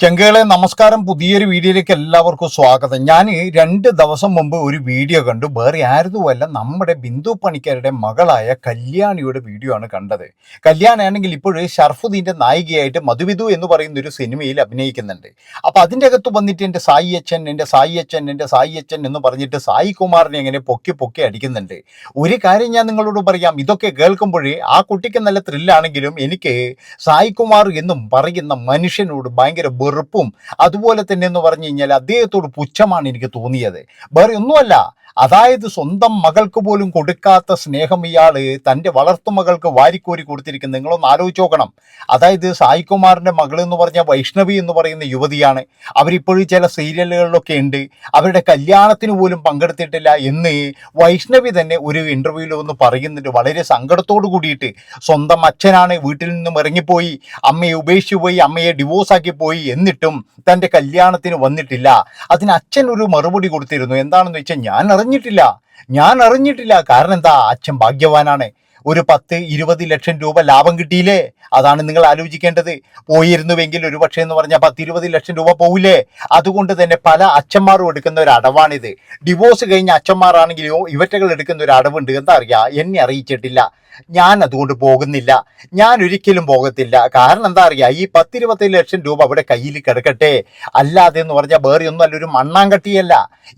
ചെങ്കളെ നമസ്കാരം. പുതിയൊരു വീഡിയോയിലേക്ക് എല്ലാവർക്കും സ്വാഗതം. ഞാൻ 2 ദിവസം മുമ്പ് ഒരു വീഡിയോ കണ്ടു. വേറെ ആയിരുന്നുമല്ല, നമ്മുടെ ബിന്ദു പണിക്കരുടെ മകളായ കല്യാണിയുടെ വീഡിയോ ആണ് കണ്ടത്. കല്യാണിയാണെങ്കിൽ ഇപ്പോഴും ഷർഫുദ്ദീൻ്റെ നായികയായിട്ട് മധുവിധു എന്ന് പറയുന്ന ഒരു സിനിമയിൽ അഭിനയിക്കുന്നുണ്ട്. അപ്പോൾ അതിൻ്റെ അകത്ത് വന്നിട്ട് എൻ്റെ സായി അച്ഛൻ എന്ന് പറഞ്ഞിട്ട് സായി കുമാറിനെ എങ്ങനെ പൊക്കി പൊക്കി അടിക്കുന്നുണ്ട്. ഒരു കാര്യം ഞാൻ നിങ്ങളോട് പറയാം, ഇതൊക്കെ കേൾക്കുമ്പോഴേ ആ കുട്ടിക്ക് നല്ല ത്രില്ലാണെങ്കിലും എനിക്ക് സായി കുമാർ എന്നും പറയുന്ന മനുഷ്യനോട് ഭയങ്കര വെറുപ്പും അതുപോലെ തന്നെ എന്ന് പറഞ്ഞു കഴിഞ്ഞാൽ അദ്ദേഹത്തോട് പുച്ഛമാണ് എനിക്ക് തോന്നിയത്. വേറെ ഒന്നുമല്ല, അതായത് സ്വന്തം മകൾക്ക് പോലും കൊടുക്കാത്ത സ്നേഹം ഇയാള് തൻ്റെ വളർത്തുമകൾക്ക് വാരിക്കോരി കൊടുത്തിരിക്കുന്നത് നിങ്ങളൊന്ന് ആലോചിച്ച് നോക്കണം. അതായത് സായികുമാറിൻ്റെ മകൾ എന്ന് പറഞ്ഞാൽ വൈഷ്ണവി എന്ന് പറയുന്ന യുവതിയാണ്. അവരിപ്പോഴും ചില സീരിയലുകളിലൊക്കെ ഉണ്ട്. അവരുടെ കല്യാണത്തിന് പോലും പങ്കെടുത്തിട്ടില്ല എന്ന് വൈഷ്ണവി തന്നെ ഒരു ഇൻ്റർവ്യൂവിൽ ഒന്ന് പറയുന്നുണ്ട്, വളരെ സങ്കടത്തോട് കൂടിയിട്ട്. സ്വന്തം അച്ഛനാണ് വീട്ടിൽ നിന്നും ഇറങ്ങിപ്പോയി, അമ്മയെ ഉപേക്ഷിച്ചു പോയി, അമ്മയെ ഡിവോഴ്സാക്കി പോയി, എന്നിട്ടും തൻ്റെ കല്യാണത്തിന് വന്നിട്ടില്ല. അതിന് അച്ഛൻ ഒരു മറുപടി കൊടുത്തിരുന്നു. എന്താണെന്ന് വെച്ചാൽ ഞാൻ അറിഞ്ഞിട്ടില്ല. കാരണം എന്താ, അച്ഛൻ ഭാഗ്യവാനാണ്. ഒരു 10-20 ലക്ഷം രൂപ ലാഭം കിട്ടിയില്ലേ? അതാണ് നിങ്ങൾ ആലോചിക്കേണ്ടത്. പോയിരുന്നുവെങ്കിൽ ഒരു പക്ഷേ എന്ന് പറഞ്ഞാൽ 10-20 ലക്ഷം രൂപ പോവില്ലേ? അതുകൊണ്ട് തന്നെ പല അച്ഛന്മാരും എടുക്കുന്ന ഒരു അടവാണിത്. ഡിവോഴ്സ് കഴിഞ്ഞ അച്ഛന്മാരാണെങ്കിലോ ഇവറ്റകൾ എടുക്കുന്ന ഒരു അടവുണ്ട്. എന്താ അറിയാ, എന്നെ അറിയിച്ചിട്ടില്ല, ഞാൻ അതുകൊണ്ട് പോകുന്നില്ല, ഞാൻ ഒരിക്കലും പോകത്തില്ല. കാരണം എന്താ അറിയാ, ഈ 10-20 ലക്ഷം രൂപ അവിടെ കയ്യിൽ കിടക്കട്ടെ. അല്ലാതെ എന്ന് പറഞ്ഞാൽ വേറെ ഒന്നും അല്ല, ഒരു മണ്ണാങ്കട്ടിയല്ല.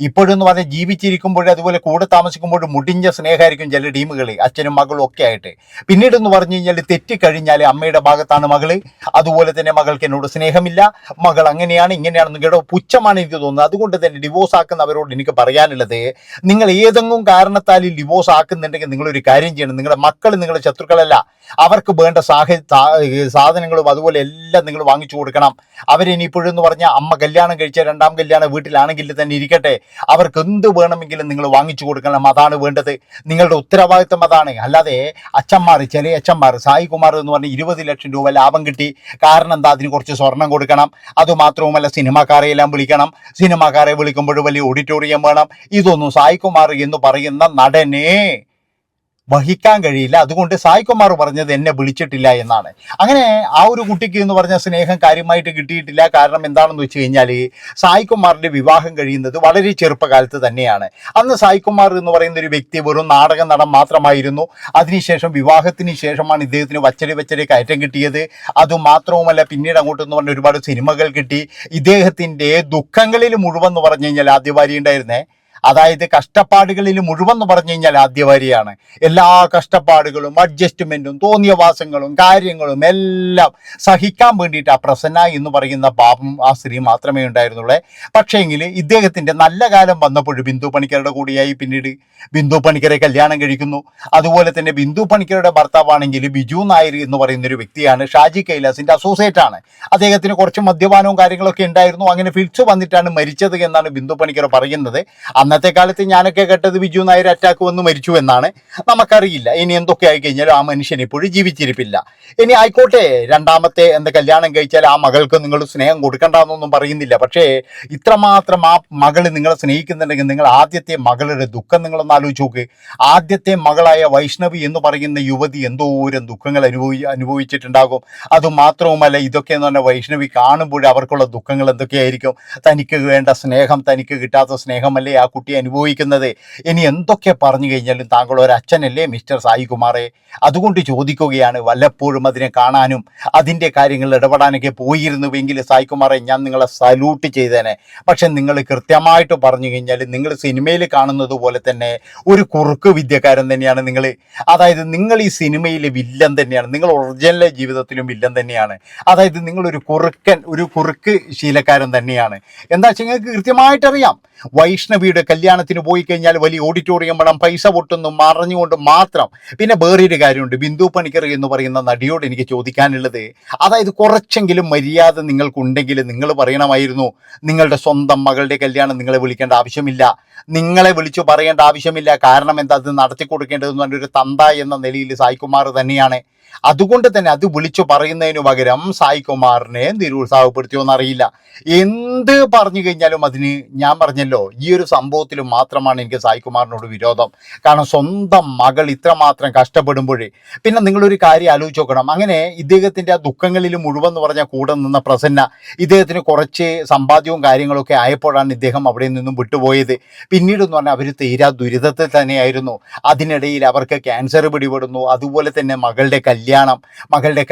ഇപ്പോഴെന്ന് പറഞ്ഞാൽ ജീവിച്ചിരിക്കുമ്പോഴും അതുപോലെ കൂടെ താമസിക്കുമ്പോഴും മുടിഞ്ഞ സ്നേഹമായിരിക്കും ചില ടീമുകൾ, അച്ഛനും മകളും ഒക്കെ ആയിട്ട്. പിന്നീട് എന്ന് പറഞ്ഞു കഴിഞ്ഞാൽ തെറ്റിക്കഴിഞ്ഞാൽ അമ്മയുടെ ഭാഗത്താണ് മകള്, അതുപോലെ തന്നെ മകൾക്ക് എന്നോട് സ്നേഹമില്ല, മകൾ അങ്ങനെയാണ് ഇങ്ങനെയാണെന്ന് കേട്ടോ പുച്ഛമാണ് എനിക്ക് തോന്നുന്നത്. അതുകൊണ്ട് തന്നെ ഡിവോഴ്സ് ആക്കുന്നവരോട് എനിക്ക് പറയാനുള്ളത്, നിങ്ങൾ ഏതെങ്കിലും കാരണത്താൽ ഡിവോഴ്സ് ആക്കുന്നുണ്ടെങ്കിൽ നിങ്ങളൊരു കാര്യം ചെയ്യണം. നിങ്ങളുടെ മക്കൾ നിങ്ങളുടെ ശത്രുക്കളല്ല. അവർക്ക് വേണ്ട സാധനങ്ങളും അതുപോലെ എല്ലാം നിങ്ങൾ വാങ്ങിച്ചു കൊടുക്കണം. അവരിനിപ്പോഴെന്ന് പറഞ്ഞാൽ അമ്മ കല്യാണം കഴിച്ച 2ാം കല്യാണം വീട്ടിലാണെങ്കിൽ തന്നെ ഇരിക്കട്ടെ, അവർക്ക് എന്ത് വേണമെങ്കിലും നിങ്ങൾ വാങ്ങിച്ചു കൊടുക്കണം. അതാണ് വേണ്ടത്, നിങ്ങളുടെ ഉത്തരവാദിത്വം അതാണ്. അല്ലാതെ ചില അച്ഛന്മാർ സായി കുമാർ എന്ന് പറഞ്ഞ 20 ലക്ഷം രൂപ ലാഭം കിട്ടി. കാരണം എന്താ, അതിന് കുറച്ച് സ്വർണം കൊടുക്കണം. അതുമാത്രവുമല്ല, സിനിമാക്കാരെ എല്ലാം വിളിക്കണം. സിനിമാക്കാരെ വിളിക്കുമ്പോൾ വലിയ ഓഡിറ്റോറിയം വേണം. ഇതൊന്നും സായി കുമാർ എന്ന് പറയുന്ന നടനെ വഹിക്കാൻ കഴിയില്ല. അതുകൊണ്ട് സായികുമാർ പറഞ്ഞത് എന്നെ വിളിച്ചിട്ടില്ല എന്നാണ്. അങ്ങനെ ആ ഒരു കുട്ടിക്ക് എന്ന് പറഞ്ഞ സ്നേഹം കാര്യമായിട്ട് കിട്ടിയിട്ടില്ല. കാരണം എന്താണെന്ന് വെച്ച് കഴിഞ്ഞാൽ സായികുമാറിൻ്റെ വിവാഹം കഴിയുന്നത് വളരെ ചെറുപ്പകാലത്ത് തന്നെയാണ്. അന്ന് സായികുമാർ എന്ന് പറയുന്ന ഒരു വ്യക്തി വെറും നാടക നടൻ മാത്രമായിരുന്നു. അതിനുശേഷം വിവാഹത്തിന് ശേഷമാണ് ഇദ്ദേഹത്തിന് വച്ചടി കയറ്റം കിട്ടിയത്. അതുമാത്രവുമല്ല, പിന്നീട് അങ്ങോട്ടെന്ന് പറഞ്ഞ ഒരുപാട് സിനിമകൾ കിട്ടി. ഇദ്ദേഹത്തിൻ്റെ ദുഃഖങ്ങളിൽ മുഴുവൻ എന്ന് പറഞ്ഞു കഴിഞ്ഞാൽ ആദ്യഭാര്യ ഉണ്ടായിരുന്നേ. അതായത് കഷ്ടപ്പാടുകളിൽ മുഴുവൻ എന്ന് പറഞ്ഞു കഴിഞ്ഞാൽ ആദ്യഭാര്യയാണ്. എല്ലാ കഷ്ടപ്പാടുകളും അഡ്ജസ്റ്റ്മെൻറ്റും തോന്നിയവാസങ്ങളും കാര്യങ്ങളും എല്ലാം സഹിക്കാൻ വേണ്ടിയിട്ട് ആ പ്രസന്ന എന്ന് പറയുന്ന പാപം ആ സ്ത്രീ മാത്രമേ ഉണ്ടായിരുന്നുള്ളൂ. പക്ഷേങ്കിൽ ഇദ്ദേഹത്തിൻ്റെ നല്ല കാലം വന്നപ്പോൾ ബിന്ദു പണിക്കരുടെ കൂടിയായി. പിന്നീട് ബിന്ദു പണിക്കരെ കല്യാണം കഴിക്കുന്നു. അതുപോലെ തന്നെ ബിന്ദു പണിക്കരുടെ ഭർത്താവാണെങ്കിൽ ബിജു നായർ എന്ന് പറയുന്നൊരു വ്യക്തിയാണ്, ഷാജി കൈലാസിൻ്റെ അസോസിയേറ്റാണ്. അദ്ദേഹത്തിന് കുറച്ച് മദ്യപാനവും കാര്യങ്ങളൊക്കെ ഉണ്ടായിരുന്നു. അങ്ങനെ ഫിക്സ് വന്നിട്ടാണ് മരിച്ചത് എന്നാണ് ബിന്ദു പണിക്കർ പറയുന്നത്. അന്നത്തെ കാലത്ത് ഞാനൊക്കെ കേട്ടത് ബിജു നായർ അറ്റാക്ക് വന്ന് മരിച്ചു എന്നാണ്. നമുക്കറിയില്ല ഇനി എന്തൊക്കെ ആയി കഴിഞ്ഞാലും ആ മനുഷ്യൻ ഇപ്പോഴും ജീവിച്ചിരിപ്പില്ല. ഇനി ആയിക്കോട്ടെ, 2ാമത്തെ കല്യാണം കഴിച്ചാൽ ആ മകൾക്ക് നിങ്ങൾ സ്നേഹം കൊടുക്കണ്ടെന്നൊന്നും പറയുന്നില്ല. പക്ഷേ ഇത്രമാത്രം ആ മകൾ നിങ്ങളെ സ്നേഹിക്കുന്നുണ്ടെങ്കിൽ നിങ്ങൾ ആദ്യത്തെ മകളുടെ ദുഃഖം നിങ്ങളൊന്ന് ആലോചിച്ച് നോക്ക്. ആദ്യത്തെ മകളായ വൈഷ്ണവി എന്ന് പറയുന്ന യുവതി എന്തോരം ദുഃഖങ്ങൾ അനുഭവിച്ചിട്ടുണ്ടാകും. അതുമാത്രവുമല്ല, ഇതൊക്കെ എന്ന് പറഞ്ഞാൽ വൈഷ്ണവി കാണുമ്പോൾ അവർക്കുള്ള ദുഃഖങ്ങൾ എന്തൊക്കെയായിരിക്കും. തനിക്ക് വേണ്ട സ്നേഹം തനിക്ക് കിട്ടാത്ത സ്നേഹമല്ലേ ആ കുട്ടി അനുഭവിക്കുന്നത്. ഇനി എന്തൊക്കെ പറഞ്ഞു കഴിഞ്ഞാലും താങ്കൾ ഒരു അച്ഛനല്ലേ മിസ്റ്റർ സായികുമാറെ? അതുകൊണ്ട് ചോദിക്കുകയാണ്, വല്ലപ്പോഴും അതിനെ കാണാനും അതിൻ്റെ കാര്യങ്ങളിൽ ഇടപെടാനൊക്കെ പോയിരുന്നുവെങ്കിൽ സായികുമാറെ ഞാൻ നിങ്ങളെ സല്യൂട്ട് ചെയ്തേനെ. പക്ഷെ നിങ്ങൾ കൃത്യമായിട്ട് പറഞ്ഞു കഴിഞ്ഞാൽ നിങ്ങൾ സിനിമയിൽ കാണുന്നത് പോലെ തന്നെ ഒരു കുറുക്ക് വിദ്യക്കാരൻ തന്നെയാണ് നിങ്ങൾ. അതായത് നിങ്ങൾ ഈ സിനിമയിലെ വില്ലൻ തന്നെയാണ്, നിങ്ങൾ ഒറിജിനൽ ജീവിതത്തിലും വില്ലൻ തന്നെയാണ്. അതായത് നിങ്ങളൊരു കുറുക്ക് ശീലക്കാരൻ തന്നെയാണ്. എന്താ വെച്ചാൽ നിങ്ങൾക്ക് കൃത്യമായിട്ടറിയാം, വൈഷ്ണവിയുടെ കല്യാണത്തിന് പോയി കഴിഞ്ഞാൽ വലിയ ഓഡിറ്റോറിയം വേണം, പൈസ പൊട്ടുന്നു മറിഞ്ഞുകൊണ്ട് മാത്രം. പിന്നെ വേറൊരു കാര്യമുണ്ട്, ബിന്ദു പണിക്കർ എന്ന് പറയുന്ന നടിയോട് എനിക്ക് ചോദിക്കാനുള്ളത്, അതായത് കുറച്ചെങ്കിലും മര്യാദ നിങ്ങൾക്കുണ്ടെങ്കിൽ നിങ്ങൾ പറയണമായിരുന്നു, നിങ്ങളുടെ സ്വന്തം മകളുടെ കല്യാണം നിങ്ങളെ വിളിക്കേണ്ട ആവശ്യമില്ല, നിങ്ങളെ വിളിച്ചു പറയേണ്ട ആവശ്യമില്ല. കാരണം എന്താ, അത് നടത്തി കൊടുക്കേണ്ടതെന്ന് പറഞ്ഞൊരു തന്ത എന്ന നിലയിൽ സായികുമാർ തന്നെയാണ്. അതുകൊണ്ട് തന്നെ അത് വിളിച്ചു പറയുന്നതിന് പകരം സായികുമാറിനെ നിരുത്സാഹപ്പെടുത്തിയോന്നറിയില്ല. എന്ത് പറഞ്ഞു കഴിഞ്ഞാലും അതിന് ഞാൻ പറഞ്ഞല്ലോ, ഈ ഒരു സംഭവം സംഭവത്തിലും മാത്രമാണ് എനിക്ക് സായികുമാറിനോട് വിരോധം. കാരണം സ്വന്തം മകൾ ഇത്രമാത്രം കഷ്ടപ്പെടുമ്പോഴേ പിന്നെ നിങ്ങളൊരു കാര്യം ആലോചിച്ച് നോക്കണം. അങ്ങനെ ഇദ്ദേഹത്തിൻ്റെ ആ ദുഃഖങ്ങളിൽ മുഴുവൻ എന്ന് പറഞ്ഞാൽ കൂടെ നിന്ന പ്രസന്ന ഇദ്ദേഹത്തിന് കുറച്ച് സമ്പാദ്യവും കാര്യങ്ങളൊക്കെ ആയപ്പോഴാണ് ഇദ്ദേഹം അവിടെ നിന്നും വിട്ടുപോയത്. പിന്നീടെന്ന് പറഞ്ഞാൽ അവർ തീരാ ദുരിതത്തിൽ തന്നെയായിരുന്നു. അതിനിടയിൽ അവർക്ക് ക്യാൻസർ പിടിപെടുന്നു. അതുപോലെ തന്നെ മകളുടെ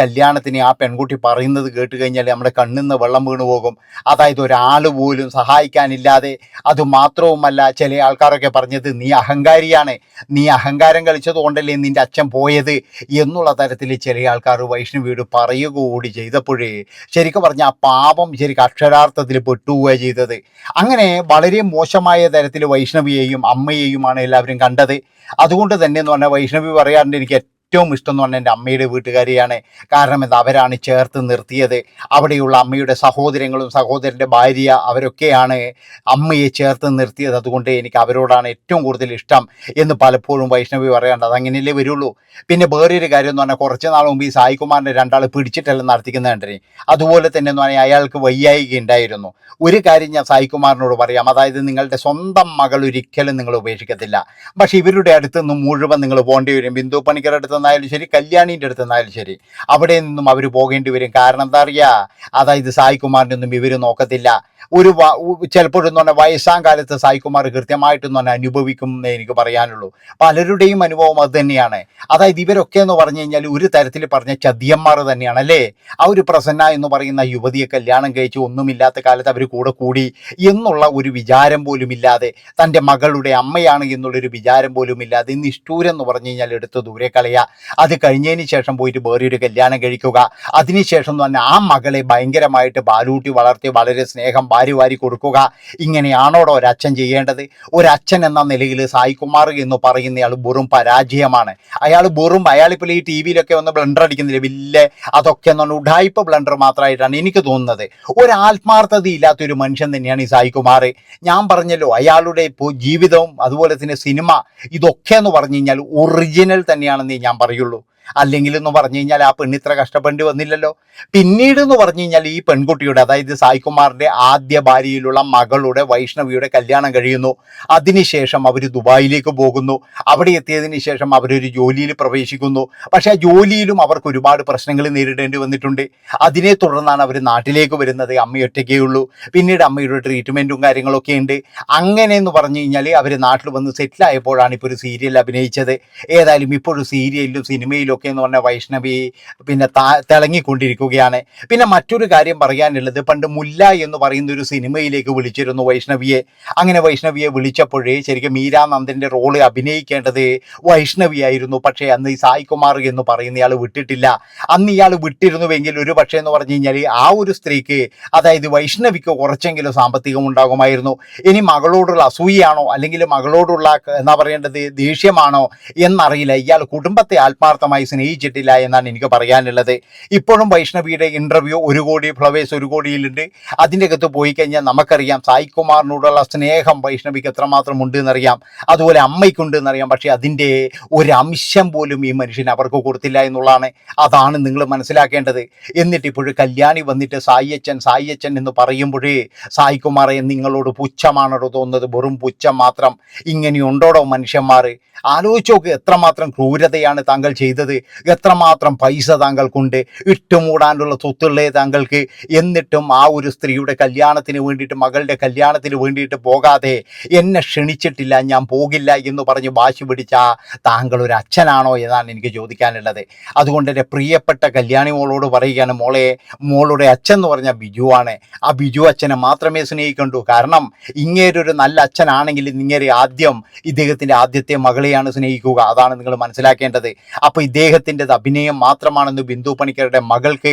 കല്യാണത്തിന് ആ പെൺകുട്ടി പറയുന്നത് കേട്ട് കഴിഞ്ഞാൽ നമ്മുടെ കണ്ണിൽ നിന്ന് വെള്ളം വീണു പോകും. അതായത് ഒരാൾ പോലും സഹായിക്കാനില്ലാതെ. അതുമാത്രവുമല്ല, ചില ആൾക്കാരൊക്കെ പറഞ്ഞത് നീ അഹങ്കാരിയാണ്, നീ അഹങ്കാരം കളിച്ചത് കൊണ്ടല്ലേ നിൻ്റെ അച്ഛൻ പോയത് എന്നുള്ള തരത്തിൽ ചില ആൾക്കാർ വൈഷ്ണവിയോട് പറയുക കൂടി ചെയ്തപ്പോഴേ ശരിക്കും പറഞ്ഞാൽ ആ പാപം ശരിക്കും അക്ഷരാർത്ഥത്തിൽ പെട്ടുപോവുക ചെയ്തത്. അങ്ങനെ വളരെ മോശമായ തരത്തിൽ വൈഷ്ണവിയെയും അമ്മയെയുമാണ് എല്ലാവരും കണ്ടത്. അതുകൊണ്ട് തന്നെ എന്ന് പറഞ്ഞാൽ വൈഷ്ണവി പറയാറുണ്ട്, എനിക്ക് ഏറ്റവും ഇഷ്ടം എന്ന് പറഞ്ഞാൽ എൻ്റെ അമ്മയുടെ വീട്ടുകാരെയാണ്. കാരണം എന്താ, അവരാണ് ചേർത്ത് നിർത്തിയത്. അവിടെയുള്ള അമ്മയുടെ സഹോദരങ്ങളും സഹോദരൻ്റെ ഭാര്യ അവരൊക്കെയാണ് അമ്മയെ ചേർത്ത് നിർത്തിയത്. അതുകൊണ്ട് എനിക്ക് അവരോടാണ് ഏറ്റവും കൂടുതൽ ഇഷ്ടം എന്ന് പലപ്പോഴും വൈഷ്ണവി പറയാറുണ്ട്. അതങ്ങനെയല്ലേ വരുള്ളൂ. പിന്നെ വേറൊരു കാര്യം എന്ന് പറഞ്ഞാൽ കുറച്ച് നാൾ മുമ്പ് ഈ സായികുമാറിൻ്റെ രണ്ടാൾ പിടിച്ചിട്ടെല്ലാം നടത്തിക്കുന്നുണ്ടേ. അതുപോലെ തന്നെ എന്ന് പറഞ്ഞാൽ അയാൾക്ക് വയ്യായിക ഉണ്ടായിരുന്നു. ഒരു കാര്യം ഞാൻ സായികുമാറിനോട് പറയാം, അതായത് നിങ്ങളുടെ സ്വന്തം മകൾ ഒരിക്കലും നിങ്ങൾ ഉപേക്ഷിക്കത്തില്ല. പക്ഷെ ഇവരുടെ അടുത്ത് നിന്നും മുഴുവൻ നിങ്ങൾ പോകേണ്ടി വരും. ബിന്ദു പണിക്കരുടെ അടുത്ത് നിന്നായാലും ശരി, കല്യാണീൻ്റെ അടുത്ത് നിന്നായാലും ശരി, അവിടെ നിന്നും അവർ പോകേണ്ടി വരും. കാരണം എന്താ അറിയുക, അതായത് സായികുമാറിൻ്റെ ഒന്നും ഇവർ നോക്കത്തില്ല. ചിലപ്പോഴെന്ന് പറഞ്ഞാൽ വയസ്സാം കാലത്ത് സായികുമാർ കൃത്യമായിട്ടെന്ന് പറഞ്ഞാൽ അനുഭവിക്കും എന്നേ എനിക്ക് പറയാനുള്ളൂ. പലരുടെയും അനുഭവം അത് തന്നെയാണ്. അതായത് ഇവരൊക്കെ എന്ന് പറഞ്ഞു കഴിഞ്ഞാൽ ഒരു തരത്തിൽ പറഞ്ഞ ചതിയന്മാർ തന്നെയാണ് അല്ലേ. ആ ഒരു പ്രസന്ന എന്ന് പറയുന്ന യുവതിയെ കല്യാണം കഴിച്ച് ഒന്നുമില്ലാത്ത കാലത്ത് അവർ കൂടെ കൂടി എന്നുള്ള ഒരു വിചാരം പോലും ഇല്ലാതെ, തൻ്റെ മകളുടെ അമ്മയാണ് എന്നുള്ളൊരു വിചാരം പോലും ഇല്ലാതെ നിഷ്ഠൂരെന്ന് പറഞ്ഞു കഴിഞ്ഞാൽ എടുത്ത് ദൂരെ കളയുക. അത് കഴിഞ്ഞതിന് ശേഷം പോയിട്ട് വേറൊരു കല്യാണം കഴിക്കുക. അതിനുശേഷം എന്ന് പറഞ്ഞാൽ ആ മകളെ ഭയങ്കരമായിട്ട് പാലൂട്ടി വളർത്തി വളരെ സ്നേഹം വാരി കൊടുക്കുക. ഇങ്ങനെയാണോടോ ഒരച്ഛൻ ചെയ്യേണ്ടത്? ഒരച്ഛൻ എന്ന നിലയിൽ സായികുമാർ എന്ന് പറയുന്നയാൾ വെറും പരാജയമാണ്. അയാളിപ്പോൾ ഈ ടി വിയിലൊക്കെ ഒന്ന് ബ്ലണ്ടർ അടിക്കുന്നില്ല വലിയ, അതൊക്കെ എന്ന് പറഞ്ഞാൽ ഉഡായിപ്പ് ബ്ലണ്ടർ മാത്രമായിട്ടാണ് എനിക്ക് തോന്നുന്നത്. ഒരാത്മാർത്ഥത ഇല്ലാത്തൊരു മനുഷ്യൻ തന്നെയാണ് ഈ സായികുമാർ. ഞാൻ പറഞ്ഞല്ലോ, അയാളുടെ ഇപ്പോൾ ജീവിതവും അതുപോലെ തന്നെ സിനിമ ഇതൊക്കെ എന്ന് പറഞ്ഞു കഴിഞ്ഞാൽ ഒറിജിനൽ തന്നെയാണെന്നേ ഞാൻ പറയുള്ളൂ. അല്ലെങ്കിൽ എന്ന് പറഞ്ഞു കഴിഞ്ഞാൽ ആ പെണ്ണിത്ര കഷ്ടപ്പെടേണ്ടി വന്നില്ലല്ലോ. പിന്നീട് എന്ന് പറഞ്ഞു കഴിഞ്ഞാൽ ഈ പെൺകുട്ടിയുടെ, അതായത് സായികുമാറിൻ്റെ ആദ്യ ഭാര്യയിലുള്ള മകളുടെ വൈഷ്ണവിയുടെ കല്യാണം കഴിയുന്നു. അതിനുശേഷം അവർ ദുബായിലേക്ക് പോകുന്നു. അവിടെ എത്തിയതിന് ശേഷം അവരൊരു ജോലിയിൽ പ്രവേശിക്കുന്നു. പക്ഷേ ആ ജോലിയിലും അവർക്ക് ഒരുപാട് പ്രശ്നങ്ങൾ നേരിടേണ്ടി വന്നിട്ടുണ്ട്. അതിനെ തുടർന്നാണ് അവർ നാട്ടിലേക്ക് വരുന്നത്. അമ്മ ഒറ്റയ്ക്കേ ഉള്ളൂ. പിന്നീട് അമ്മയുടെ ട്രീറ്റ്മെൻറ്റും കാര്യങ്ങളൊക്കെ ഉണ്ട്. അങ്ങനെ എന്ന് പറഞ്ഞു കഴിഞ്ഞാൽ അവർ നാട്ടിൽ വന്ന് സെറ്റിലായപ്പോഴാണ് ഇപ്പോൾ ഒരു സീരിയൽ അഭിനയിച്ചത്. ഏതായാലും ഇപ്പോഴും സീരിയലിലും സിനിമയിലും ഒക്കെ എന്ന് പറഞ്ഞാൽ വൈഷ്ണവി പിന്നെ തിളങ്ങിക്കൊണ്ടിരിക്കുകയാണ്. പിന്നെ മറ്റൊരു കാര്യം പറയാനുള്ളത്, പണ്ട് മുല്ല എന്ന് പറയുന്ന ഒരു സിനിമയിലേക്ക് വിളിച്ചിരുന്നു വൈഷ്ണവിയെ. അങ്ങനെ വൈഷ്ണവിയെ വിളിച്ചപ്പോഴേ ശരിക്കും മീരാനന്ദൻ്റെ റോള് അഭിനയിക്കേണ്ടത് വൈഷ്ണവിയായിരുന്നു. പക്ഷേ അന്ന് ഈ സായികുമാർ എന്ന് പറയുന്ന ഇയാൾ വിട്ടിട്ടില്ല. അന്ന് ഇയാൾ വിട്ടിരുന്നുവെങ്കിൽ ഒരു പക്ഷേ എന്ന് പറഞ്ഞു കഴിഞ്ഞാൽ ആ ഒരു സ്ത്രീക്ക്, അതായത് വൈഷ്ണവിക്ക് കുറച്ചെങ്കിലും സാമ്പത്തികം ഉണ്ടാകുമായിരുന്നു. ഇനി മകളോടുള്ള അസൂയാണോ അല്ലെങ്കിൽ മകളോടുള്ള എന്താ പറയേണ്ടത് ദേഷ്യമാണോ എന്നറിയില്ല. ഇയാൾ കുടുംബത്തെ ആത്മാർത്ഥമായി സ്നേഹിച്ചിട്ടില്ല എന്നാണ് എനിക്ക് പറയാനുള്ളത്. ഇപ്പോഴും വൈഷ്ണവിയുടെ ഇൻ്റർവ്യൂ 1 കോടി ഫ്ലവേഴ്സ് 1 കോടിയിലുണ്ട്. അതിൻ്റെ അകത്ത് പോയി കഴിഞ്ഞാൽ നമുക്കറിയാം സായികുമാറിനോടുള്ള സ്നേഹം വൈഷ്ണവിക്ക് എത്രമാത്രം ഉണ്ട് എന്നറിയാം. അതുപോലെ അമ്മയ്ക്കുണ്ട് എന്നറിയാം. പക്ഷേ അതിൻ്റെ ഒരു അംശം പോലും ഈ മനുഷ്യന് അവർക്ക് കൊടുത്തില്ല എന്നുള്ളതാണ്. അതാണ് നിങ്ങൾ മനസ്സിലാക്കേണ്ടത്. എന്നിട്ട് ഇപ്പോഴും കല്യാണി വന്നിട്ട് സായിയച്ചൻ എന്ന് പറയുമ്പോഴേ സായികുമാറെ നിങ്ങളോട് പുച്ഛമാണോ തോന്നുന്നത്? വെറും പുച്ഛം മാത്രം. ഇങ്ങനെയുണ്ടോടോ മനുഷ്യന്മാർ? ആലോചിച്ച് നോക്ക്, എത്രമാത്രം ക്രൂരതയാണ് താങ്കൾ ചെയ്തത്. എത്രമാത്രം പൈസ താങ്കൾക്കുണ്ട്, ഇട്ടുമൂടാനുള്ള സ്വത്തുള്ളേ താങ്കൾക്ക്. എന്നിട്ടും ആ ഒരു സ്ത്രീയുടെ കല്യാണത്തിന് വേണ്ടിയിട്ട്, മകളുടെ കല്യാണത്തിന് വേണ്ടിയിട്ട് പോകാതെ എന്നെ ക്ഷണിച്ചിട്ടില്ല, ഞാൻ പോകില്ല എന്ന് പറഞ്ഞ് വാശി പിടിച്ച താങ്കൾ ഒരു അച്ഛനാണോ എന്നാണ് എനിക്ക് ചോദിക്കാനുള്ളത്. അതുകൊണ്ട് എൻ്റെ പ്രിയപ്പെട്ട കല്യാണി മോളോട് പറയുകയാണ്, മോളുടെ അച്ഛൻ എന്ന് പറഞ്ഞാൽ ബിജുവാണ്. ആ ബിജു അച്ഛനെ മാത്രമേ സ്നേഹിക്കണ്ടൂ. കാരണം ഇങ്ങേരൊരു നല്ല അച്ഛനാണെങ്കിൽ ഇങ്ങേരെ ആദ്യം ഇദ്ദേഹത്തിൻ്റെ ആദ്യത്തെ മകളെയാണ് സ്നേഹിക്കുക. അതാണ് നിങ്ങൾ മനസ്സിലാക്കേണ്ടത്. അപ്പോൾ ഇദ്ദേഹത്തിൻ്റെ അഭിനയം മാത്രമാണെന്ന് ബിന്ദു പണിക്കരുടെ മകൾക്ക്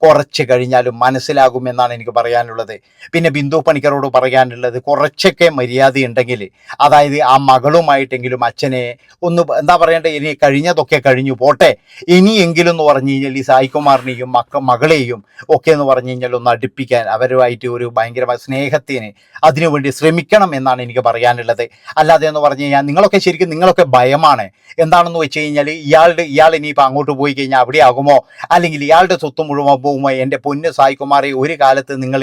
കുറച്ച് കഴിഞ്ഞാലും മനസ്സിലാകുമെന്നാണ് എനിക്ക് പറയാനുള്ളത്. പിന്നെ ബിന്ദു പണിക്കരോട് പറയാനുള്ളത്, കുറച്ചൊക്കെ മര്യാദയുണ്ടെങ്കിൽ, അതായത് ആ മകളുമായിട്ടെങ്കിലും അച്ഛനെ ഒന്ന് എന്താ പറയേണ്ടത്, ഇനി കഴിഞ്ഞതൊക്കെ കഴിഞ്ഞു പോട്ടെ, ഇനിയെങ്കിലും എന്ന് പറഞ്ഞു കഴിഞ്ഞാൽ ഈ സായികുമാറിനെയും മകളെയും ഒക്കെ എന്ന് പറഞ്ഞു കഴിഞ്ഞാൽ ഒന്ന് അടുപ്പിക്കാൻ, അവരുമായിട്ട് ഒരു ഭയങ്കരമായ സ്നേഹത്തിന് അതിനുവേണ്ടി ശ്രമിക്കണം എന്നാണ് എനിക്ക് പറയാനുള്ളത്. അല്ലാതെ എന്ന് പറഞ്ഞു കഴിഞ്ഞാൽ നിങ്ങളൊക്കെ ഭയമാണ്. എന്താണെന്ന് വെച്ച് കഴിഞ്ഞാൽ ഇയാൾ ഇയാൾ ഇനിയിപ്പോൾ അങ്ങോട്ട് പോയി കഴിഞ്ഞാൽ അവിടെ ആകുമോ, അല്ലെങ്കിൽ ഇയാളുടെ സ്വത്ത് മുഴുവൻ പോകുമോ? എൻ്റെ പൊന്ന് സായികുമാറി, ഒരു കാലത്ത് നിങ്ങൾ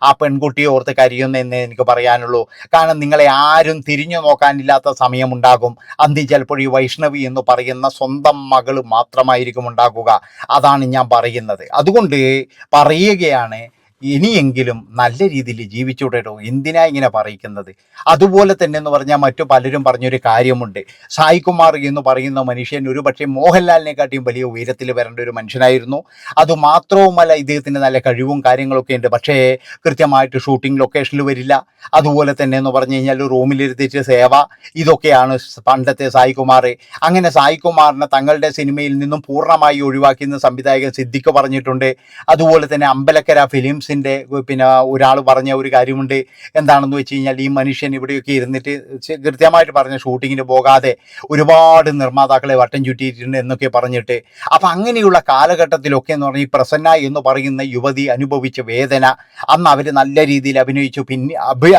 ആ പെൺകുട്ടിയെ ഓർത്ത് കരയുന്നെന്ന് എനിക്ക് പറയാനുള്ളൂ. കാരണം നിങ്ങളെ ആരും തിരിഞ്ഞു നോക്കാനില്ലാത്ത സമയമുണ്ടാകും. അന്തി ചിലപ്പോൾ ഈ വൈഷ്ണവി എന്ന് പറയുന്ന സ്വന്തം മകൾ മാത്രമായിരിക്കും ഉണ്ടാകുക. അതാണ് ഞാൻ പറയുന്നത്. അതുകൊണ്ട് പറയുകയാണ്, ഇനിയെങ്കിലും നല്ല രീതിയിൽ ജീവിച്ചൂടെടോ, എന്തിനാ ഇങ്ങനെ പറയിക്കുന്നത്? അതുപോലെ തന്നെ എന്ന് പറഞ്ഞാൽ മറ്റു പലരും പറഞ്ഞൊരു കാര്യമുണ്ട്. സായികുമാർ എന്ന് പറയുന്ന മനുഷ്യൻ ഒരു പക്ഷേ മോഹൻലാലിനെക്കാട്ടിയും വലിയ ഉയരത്തിൽ വരേണ്ട ഒരു മനുഷ്യനായിരുന്നു. അതുമാത്രവുമല്ല, ഇദ്ദേഹത്തിന് നല്ല കഴിവും കാര്യങ്ങളൊക്കെ ഉണ്ട്. പക്ഷേ കൃത്യമായിട്ട് ഷൂട്ടിംഗ് ലൊക്കേഷനിൽ വരില്ല. അതുപോലെ തന്നെ എന്ന് പറഞ്ഞു കഴിഞ്ഞാൽ റൂമിലിരുത്തിയിട്ട് സേവ, ഇതൊക്കെയാണ് പണ്ടത്തെ സായികുമാർ. അങ്ങനെ സായികുമാറിനെ തങ്ങളുടെ സിനിമയിൽ നിന്നും പൂർണ്ണമായി ഒഴിവാക്കിയെന്ന് സംവിധായകൻ സിദ്ദിഖ് പറഞ്ഞിട്ടുണ്ട്. അതുപോലെ തന്നെ അമ്പലക്കര ഫിലിംസ് പിന്നെ ഒരാൾ പറഞ്ഞ ഒരു കാര്യമുണ്ട്. എന്താണെന്ന് വെച്ച് കഴിഞ്ഞാൽ, ഈ മനുഷ്യൻ ഇവിടെയൊക്കെ ഇരുന്നിട്ട് കൃത്യമായിട്ട് പറഞ്ഞ ഷൂട്ടിങ്ങിന് പോകാതെ ഒരുപാട് നിർമ്മാതാക്കളെ വട്ടം ചുറ്റിയിട്ടുണ്ട് എന്നൊക്കെ പറഞ്ഞിട്ട്. അപ്പം അങ്ങനെയുള്ള കാലഘട്ടത്തിലൊക്കെ എന്ന് പറഞ്ഞാൽ ഈ പ്രസന്ന എന്ന് പറയുന്ന യുവതി അനുഭവിച്ച വേദന അന്ന് അവർ നല്ല രീതിയിൽ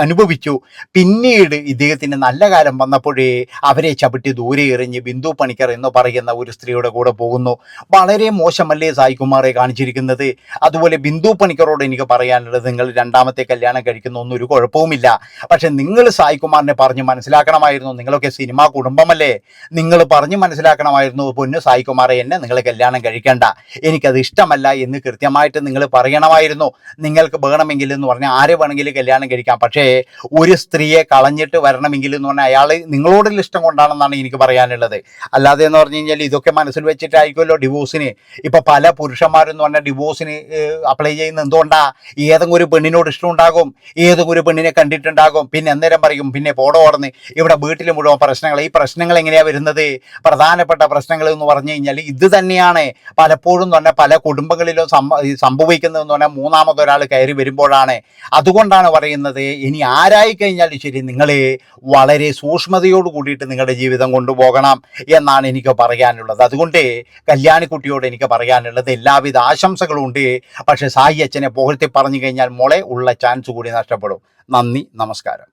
അനുഭവിച്ചു. പിന്നീട് ഇദ്ദേഹത്തിന് നല്ല കാലം വന്നപ്പോഴേ അവരെ ചവിട്ടി ദൂരെ എറിഞ്ഞ് ബിന്ദു പണിക്കർ എന്ന് പറയുന്ന ഒരു സ്ത്രീയുടെ കൂടെ പോകുന്നു. വളരെ മോശമല്ലേ സായികുമാറെ കാണിച്ചിരിക്കുന്നത്? അതുപോലെ ബിന്ദു പണിക്കറോട് എനിക്ക് പറയാനുള്ളത്, നിങ്ങൾ രണ്ടാമത്തെ കല്യാണം കഴിക്കുന്ന ഒന്നും ഒരു കുഴപ്പവുമില്ല. പക്ഷെ നിങ്ങൾ സായികുമാറിനെ പറഞ്ഞ് മനസ്സിലാക്കണമായിരുന്നു. നിങ്ങളൊക്കെ സിനിമാ കുടുംബമല്ലേ, നിങ്ങൾ പറഞ്ഞ് മനസ്സിലാക്കണമായിരുന്നു, പൊന്നു സായികുമാറെ, എന്നെ നിങ്ങൾ കല്യാണം കഴിക്കേണ്ട, എനിക്കത് ഇഷ്ടമല്ല എന്ന് കൃത്യമായിട്ട് നിങ്ങൾ പറയണമായിരുന്നു. നിങ്ങൾക്ക് വേണമെങ്കിൽ എന്ന് പറഞ്ഞാൽ ആരെ വേണമെങ്കിലും കല്യാണം കഴിക്കാം. പക്ഷേ ഒരു സ്ത്രീയെ കളഞ്ഞിട്ട് വരണമെങ്കിൽ എന്ന് പറഞ്ഞാൽ അയാൾ നിങ്ങളോടുള്ള ഇഷ്ടം കൊണ്ടാണെന്നാണ് എനിക്ക് പറയാനുള്ളത്. അല്ലാതെ എന്ന് പറഞ്ഞു കഴിഞ്ഞാൽ ഇതൊക്കെ മനസ്സിൽ വെച്ചിട്ടായിരിക്കുമല്ലോ ഡിവോഴ്സിന്. ഇപ്പം പല പുരുഷന്മാരെന്ന് പറഞ്ഞാൽ ഡിവോഴ്സിന് അപ്ലൈ ചെയ്യുന്ന എന്തുകൊണ്ടാ? ഏതെങ്കിലും ഒരു പെണ്ണിനോട് ഇഷ്ടമുണ്ടാകും, ഏതെങ്കിലും ഒരു പെണ്ണിനെ കണ്ടിട്ടുണ്ടാകും. പിന്നെ അന്നേരം പറയും, പിന്നെ പോടോ ഓർന്ന്, ഇവിടെ വീട്ടിൽ മുഴുവൻ പ്രശ്നങ്ങൾ. ഈ പ്രശ്നങ്ങൾ എങ്ങനെയാണ് വരുന്നത്? പ്രധാനപ്പെട്ട പ്രശ്നങ്ങൾ എന്ന് പറഞ്ഞു കഴിഞ്ഞാൽ ഇത് തന്നെയാണ്. പലപ്പോഴും എന്ന് പറഞ്ഞാൽ പല കുടുംബങ്ങളിലും സംഭവിക്കുന്നതെന്ന് പറഞ്ഞാൽ മൂന്നാമതൊരാൾ കയറി വരുമ്പോഴാണ്. അതുകൊണ്ടാണ് പറയുന്നത്, ഇനി ആരായി കഴിഞ്ഞാലും ശരി, നിങ്ങൾ വളരെ സൂക്ഷ്മതയോട് കൂടിയിട്ട് നിങ്ങളുടെ ജീവിതം കൊണ്ടുപോകണം എന്നാണ് എനിക്ക് പറയാനുള്ളത്. അതുകൊണ്ട് കല്യാണിക്കുട്ടിയോട് എനിക്ക് പറയാനുള്ളത്, എല്ലാവിധ ആശംസകളും ഉണ്ട്. പക്ഷെ സായി അച്ഛനെ പുകഴ്ത്തി പറഞ്ഞു കഴിഞ്ഞാൽ മോളെ ഉള്ള ചാൻസ് കൂടി നഷ്ടപ്പെടും. നന്ദി, നമസ്കാരം.